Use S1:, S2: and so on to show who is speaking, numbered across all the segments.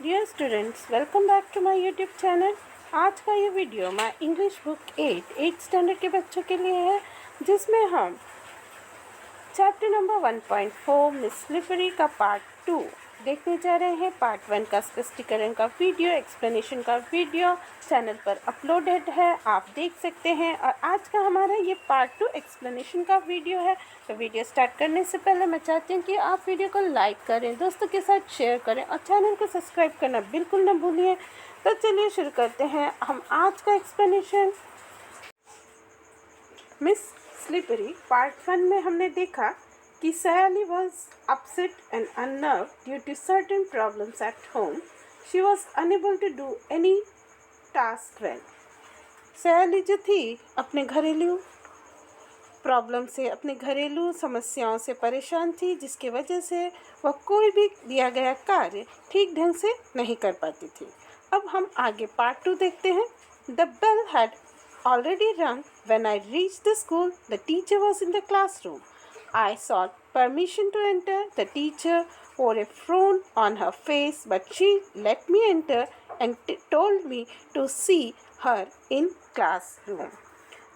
S1: Dear students, welcome back to my YouTube channel. आज का ये वीडियो मैं इंग्लिश बुक 8 स्टैंडर्ड के बच्चों के लिए है, जिसमें हम चैप्टर नंबर 1.4 मिस स्लिपरी का पार्ट 2 देखने जा रहे हैं। पार्ट 1 का स्पष्टीकरण का वीडियो, एक्सप्लेनेशन का वीडियो चैनल पर अपलोडेड है, आप देख सकते हैं। और आज का हमारा ये पार्ट 2 एक्सप्लेनेशन का वीडियो है। तो वीडियो स्टार्ट करने से पहले मैं चाहती हूँ कि आप वीडियो को लाइक करें, दोस्तों के साथ शेयर करें और चैनल को सब्सक्राइब करना बिल्कुल ना भूलिए। तो चलिए शुरू करते हैं हम आज का एक्सप्लेनेशन। मिस स्लिपरी पार्ट 1 में हमने देखा कि Sayali was upset and unnerve due to certain problems at home. She was unable to do any task well. Sayali जो थी अपने घरेलू प्रॉब्लम से, अपने घरेलू समस्याओं से परेशान थी, जिसकी वजह से वह कोई भी दिया गया कार्य ठीक ढंग से नहीं कर पाती थी। अब हम आगे पार्ट 2 देखते हैं। The bell had already rung when I reached the school. The teacher was in the classroom. I sought permission to enter. The teacher wore a frown on her face, but she let me enter and told me to see her in classroom.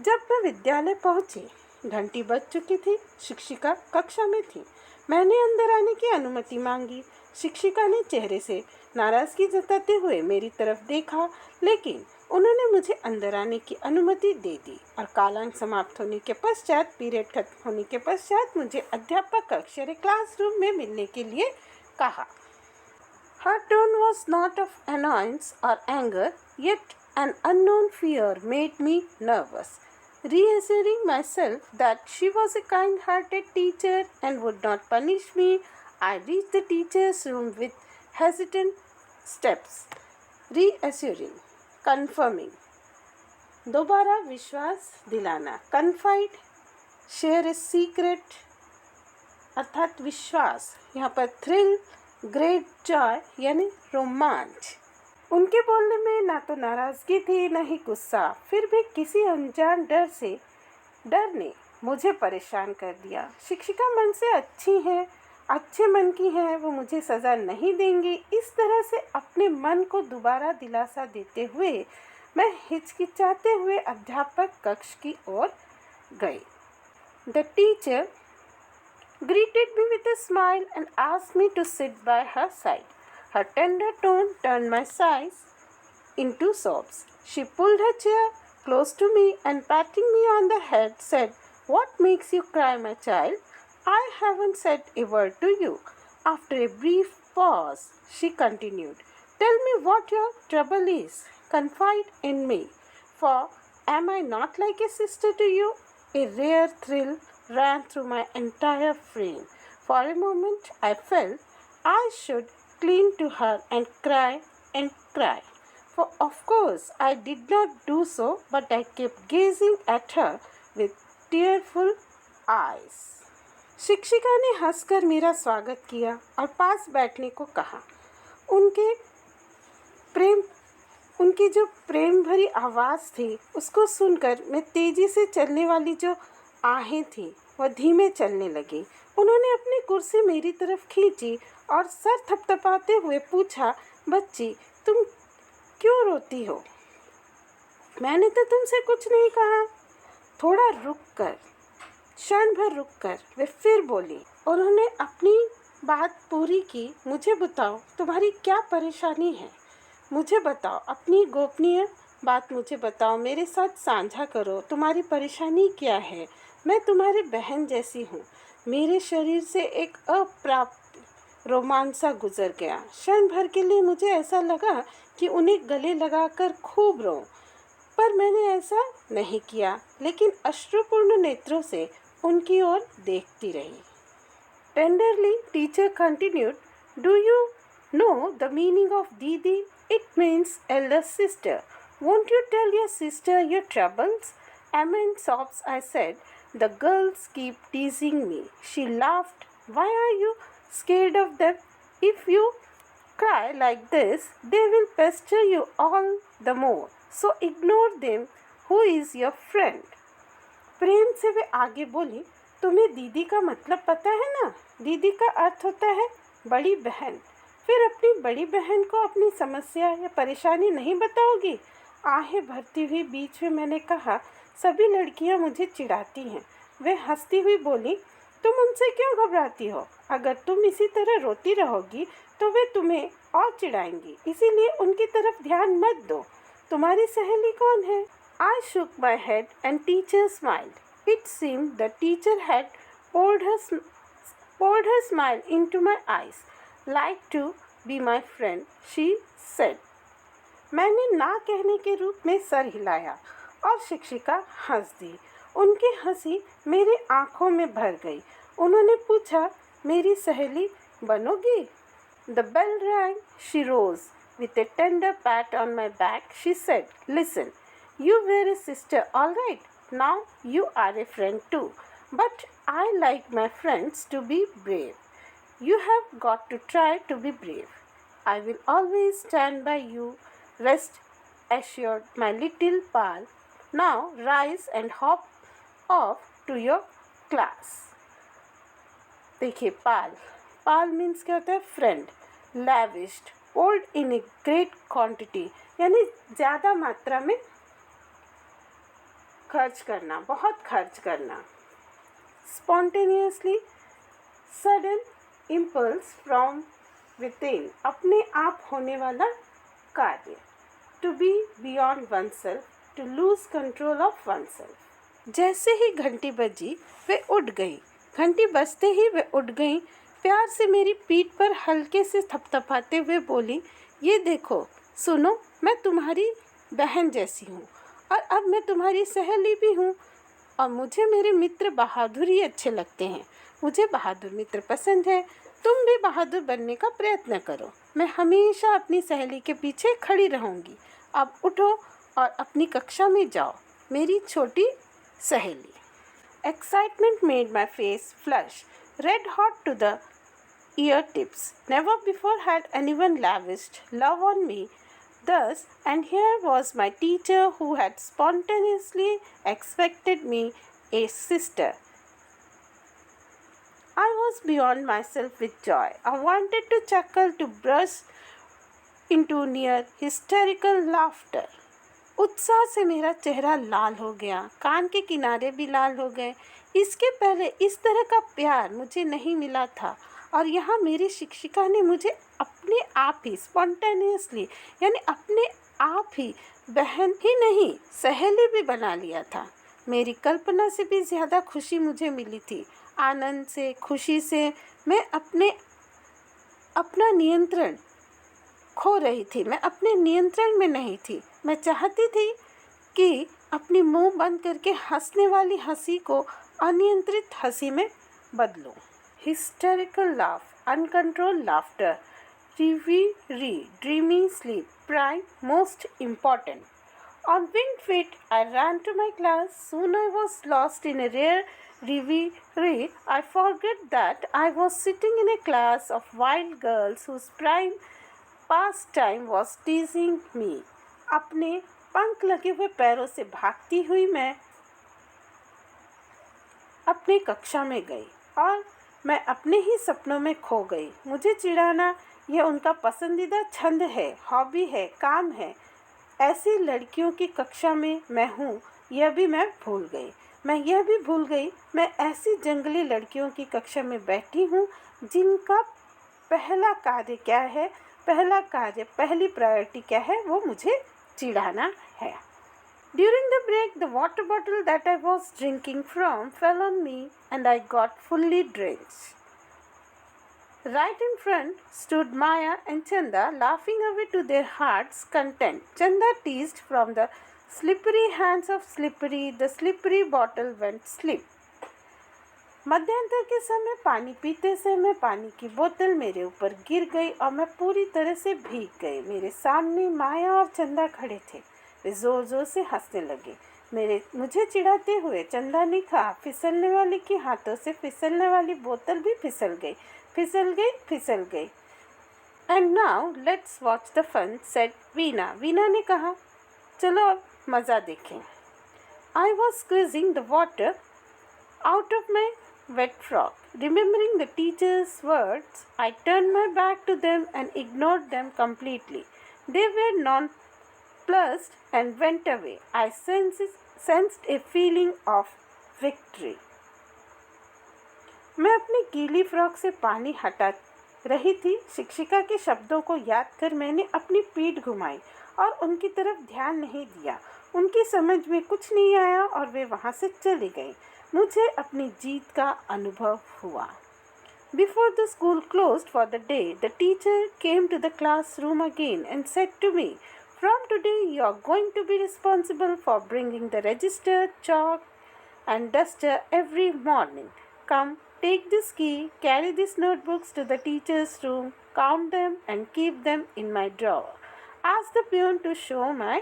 S1: जब मैं विद्यालय पहुंची, घंटी बज चुकी थी। शिक्षिका कक्षा में थी। मैंने अंदर आने की अनुमति मांगी। शिक्षिका ने चेहरे से नाराजगी जताते हुए मेरी तरफ देखा, लेकिन उन्होंने मुझे अंदर आने की अनुमति दे दी और कालांक समाप्त होने के पश्चात, पीरियड खत्म होने के पश्चात मुझे अध्यापक कक्ष यानी क्लासरूम में मिलने के लिए कहा। Her tone was not of annoyance or anger, yet an unknown fear made me nervous. Reassuring myself that she was a kind-hearted teacher and would not punish me, I reached the teacher's room with hesitant steps. Reassuring, confirming, दोबारा विश्वास दिलाना, confide, share a secret अर्थात विश्वास, यहाँ पर thrill, great Joy यानी रोमांच। उनके बोलने में ना तो नाराजगी थी न ही गुस्सा, फिर भी किसी अनजान डर ने मुझे परेशान कर दिया। शिक्षिका मन से अच्छी हैं, अच्छे मन की हैं, वो मुझे सज़ा नहीं देंगी। इस तरह से अपने मन को दोबारा दिलासा देते हुए मैं हिचकिचाते हुए अध्यापक कक्ष की ओर गई। The teacher greeted me with a smile and asked me to sit by her side. Her tender tone turned my sighs into sobs. She pulled her chair close to me and patting me on the head said, "What makes you cry, my child? I haven't said a word to you." After a brief pause, she continued, "Tell me what your trouble is. Confide in me, for am I not like a sister to you?" A rare thrill ran through my entire frame. For a moment, I felt I should cling to her and cry. For of course I did not do so, but I kept gazing at her with tearful eyes. शिक्षिका ने हंसकर मेरा स्वागत किया और पास बैठने को कहा। उनकी जो प्रेम भरी आवाज़ थी, उसको सुनकर मैं तेजी से चलने वाली जो आहें थी वह धीमे चलने लगी। उन्होंने अपनी कुर्सी मेरी तरफ खींची और सर थपथपाते हुए पूछा, "बच्ची, तुम क्यों रोती हो?" मैंने तो तुमसे कुछ नहीं कहा। थोड़ा क्षण भर रुककर वे फिर बोली। उन्होंने अपनी बात पूरी की। "मुझे बताओ, तुम्हारी क्या परेशानी है? मुझे बताओ, अपनी गोपनीय बात मुझे बताओ, मेरे साथ साझा करो। तुम्हारी परेशानी क्या है? मैं तुम्हारी बहन जैसी हूँ।" मेरे शरीर से एक अप्राप्त रोमांच सा गुजर गया। क्षण भर के लिए मुझे ऐसा लगा कि उन्हें गले लगाकर खूब रोऊं, पर मैंने ऐसा नहीं किया, लेकिन अश्रुपूर्ण नेत्रों से उनकी ओर देखती रही। Tenderly, teacher continued, "Do you know the meaning of Didi? It means elder sister. Won't you tell your sister your troubles?" Amid sobs, I said, "The girls keep teasing me." She laughed. "Why are you scared of them? If you cry like this, they will pester you all the more. So ignore them. Who is your friend?" प्रेम से वे आगे बोली, "तुम्हें दीदी का मतलब पता है ना? दीदी का अर्थ होता है बड़ी बहन। फिर अपनी बड़ी बहन को अपनी समस्या या परेशानी नहीं बताओगी? आहें भरती हुई बीच में मैंने कहा, सभी लड़कियां मुझे चिढ़ाती हैं। वे हंसती हुई बोली, तुम उनसे क्यों घबराती हो? अगर तुम इसी तरह रोती रहोगी तो वे तुम्हें और चिढ़ाएंगी, इसीलिए उनकी तरफ ध्यान मत दो। तुम्हारी सहेली कौन है? I shook my head and teacher smiled. It seemed the teacher had poured her smile into my eyes. Like to be my friend, she said. मैंने ना कहने के रूप में सर हिलाया और शिक्षिका हंस दी। उनकी हंसी मेरी आंखों में भर गई। उन्होंने पूछा, मेरी सहेली बनोगी? The bell rang. She rose. With a tender pat on my back, she said, listen, you were a sister, all right. Now you are a friend too. But I like my friends to be brave. You have got to try to be brave. I will always stand by you. Rest assured, my little pal. Now rise and hop off to your class. देखिए, पाल means क्या होता है? Friend. Lavished, old in a great quantity, यानी ज़्यादा मात्रा में खर्च करना, बहुत खर्च करना। Spontaneously, sudden impulse from within, अपने आप होने वाला कार्य। To be beyond oneself, to lose control of oneself. जैसे ही घंटी बजी वे उठ गई। घंटी बजते ही वे उठ गई। प्यार से मेरी पीठ पर हल्के से थपथपाते हुए बोली, ये देखो, सुनो, मैं तुम्हारी बहन जैसी हूँ और अब मैं तुम्हारी सहेली भी हूँ और मुझे मेरे मित्र बहादुर ही अच्छे लगते हैं। मुझे बहादुर मित्र पसंद है। तुम भी बहादुर बनने का प्रयत्न करो। मैं हमेशा अपनी सहेली के पीछे खड़ी रहूँगी। अब उठो और अपनी कक्षा में जाओ, मेरी छोटी सहेली। Excitement made my face flush, red hot to the ear tips. Never before had anyone lavished love on me thus, and here was my teacher who had spontaneously expected me a sister. I was beyond myself with joy. I wanted to chuckle, to burst into near hysterical laughter. उत्साह से मेरा चेहरा लाल हो गया, कान के किनारे भी लाल हो गए। इसके पहले इस तरह का प्यार मुझे नहीं मिला था और यहाँ मेरी शिक्षिका ने मुझे अपने आप ही स्पॉन्टेनियसली, यानी अपने आप ही बहन ही नहीं सहेली भी बना लिया था। मेरी कल्पना से भी ज़्यादा खुशी मुझे मिली थी। आनंद से, खुशी से मैं अपना नियंत्रण खो रही थी। मैं अपने नियंत्रण में नहीं थी। मैं चाहती थी कि अपनी मुंह बंद करके हंसने वाली हंसी को अनियंत्रित हंसी में बदलूं। Hysterical laugh, uncontrolled laughter, reverie, dreamy sleep, prime, most important. On winged feet, I ran to my class. Soon I was lost in a rare reverie. I forgot that I was sitting in a class of wild girls whose prime pastime was teasing me. अपने पंख लगे हुए पैरों से भागती हुई मैं अपनी कक्षा में गई और मैं अपने ही सपनों में खो गई। मुझे चिढ़ाना यह उनका पसंदीदा छंद है, हॉबी है, काम है। ऐसी लड़कियों की कक्षा में मैं हूँ, यह भी मैं भूल गई। मैं यह भी भूल गई मैं ऐसी जंगली लड़कियों की कक्षा में बैठी हूँ जिनका पहला कार्य क्या है, पहली प्रायोरिटी क्या है, वो मुझे चिढ़ाना है। During the break, the water bottle that I was drinking from fell on me and I got fully drenched. Right in front stood Maya and Chanda, laughing away to their heart's content. Chanda teased from the slippery hands of Slippery, the slippery bottle went slip. मध्यांतर के समय पानी पीते से मैं पानी की बोतल मेरे ऊपर गिर गई और मैं पूरी तरह से भीग गई। मेरे सामने माया और चंदा खड़े थे। वे जोर जोर से हंसने लगे। मुझे चिढ़ाते हुए चंदा ने कहा, फिसलने वाले के हाथों से फिसलने वाली बोतल भी फिसल गई। And now let's watch the fun, said Veena. Veena ने कहा, चलो अब मज़ा देखें। I was squeezing the water out of my wet frog. Remembering the teacher's words, I turned my back to them and ignored them completely. They were nonplussed and went away. I sensed a feeling of victory. मैं अपनी गीली frock से पानी हटा रही थी। शिक्षिका के शब्दों को याद कर मैंने अपनी पीठ घुमाई और उनकी तरफ ध्यान नहीं दिया। उनकी समझ में कुछ नहीं आया और वे वहाँ से चली गई। मुझे अपनी जीत का अनुभव हुआ। Before the school closed for the day, the teacher came to the classroom again and said to me, "From today you are going to be responsible for bringing the register, chalk and duster every morning. Come, take this key, carry these notebooks to the teacher's room, count them and keep them in my drawer. Ask the peon to show my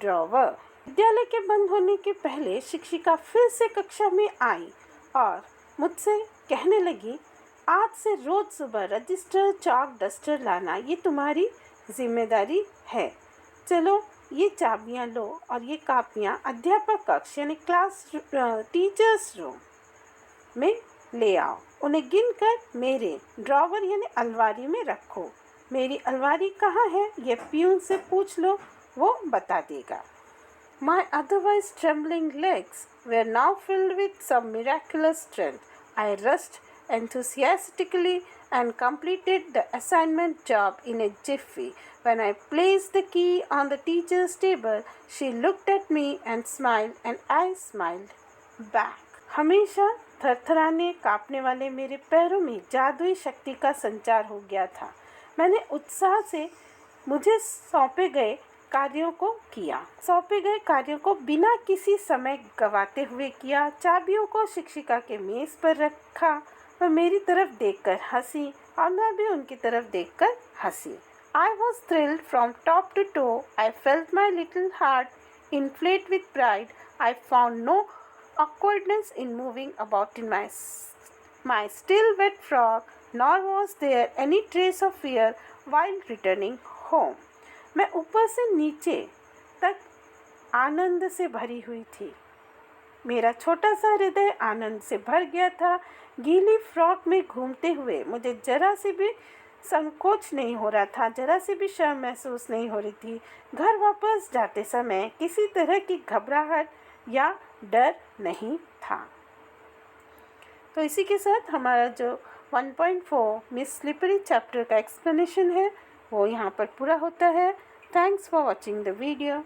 S1: drawer." विद्यालय के बंद होने के पहले शिक्षिका फिर से कक्षा में आई और मुझसे कहने लगी, आज से रोज सुबह रजिस्टर, चॉक, डस्टर लाना ये तुम्हारी जिम्मेदारी है। चलो ये चाबियां लो और ये कापियां अध्यापक कक्ष यानी क्लास टीचर्स रूम में ले आओ। उन्हें गिनकर मेरे ड्रॉवर यानी अलमारी में रखो। मेरी अलमारी कहाँ है ये पियून से पूछ लो, वो बता देगा। My otherwise trembling legs were now filled with some miraculous strength. I rushed enthusiastically and completed the assignment job in a jiffy. When I placed the key on the teacher's table, she looked at me and smiled, and I smiled back. हमेशा थरथराने कांपने वाले मेरे पैरों में जादुई शक्ति का संचार हो गया था। मैंने उत्साह से मुझे सौंपे गए कार्यों को बिना किसी समय गवाते हुए किया। चाबियों को शिक्षिका के मेज पर रखा। वह मेरी तरफ देखकर हंसी और मैं भी उनकी तरफ देखकर हंसी। I was thrilled from top to toe. I felt my little heart inflate with pride. I found no awkwardness in moving about in my still wet frock, nor was there any trace of fear while returning home. मैं ऊपर से नीचे तक आनंद से भरी हुई थी। मेरा छोटा सा हृदय आनंद से भर गया था। गीली फ्रॉक में घूमते हुए मुझे जरा से भी संकोच नहीं हो रहा था, जरा से भी शर्म महसूस नहीं हो रही थी। घर वापस जाते समय किसी तरह की घबराहट या डर नहीं था। तो इसी के साथ हमारा जो 1.4 मिस स्लिपरी चैप्टर का एक्सप्लेनेशन है वो यहाँ पर पूरा होता है। Thanks for watching the video.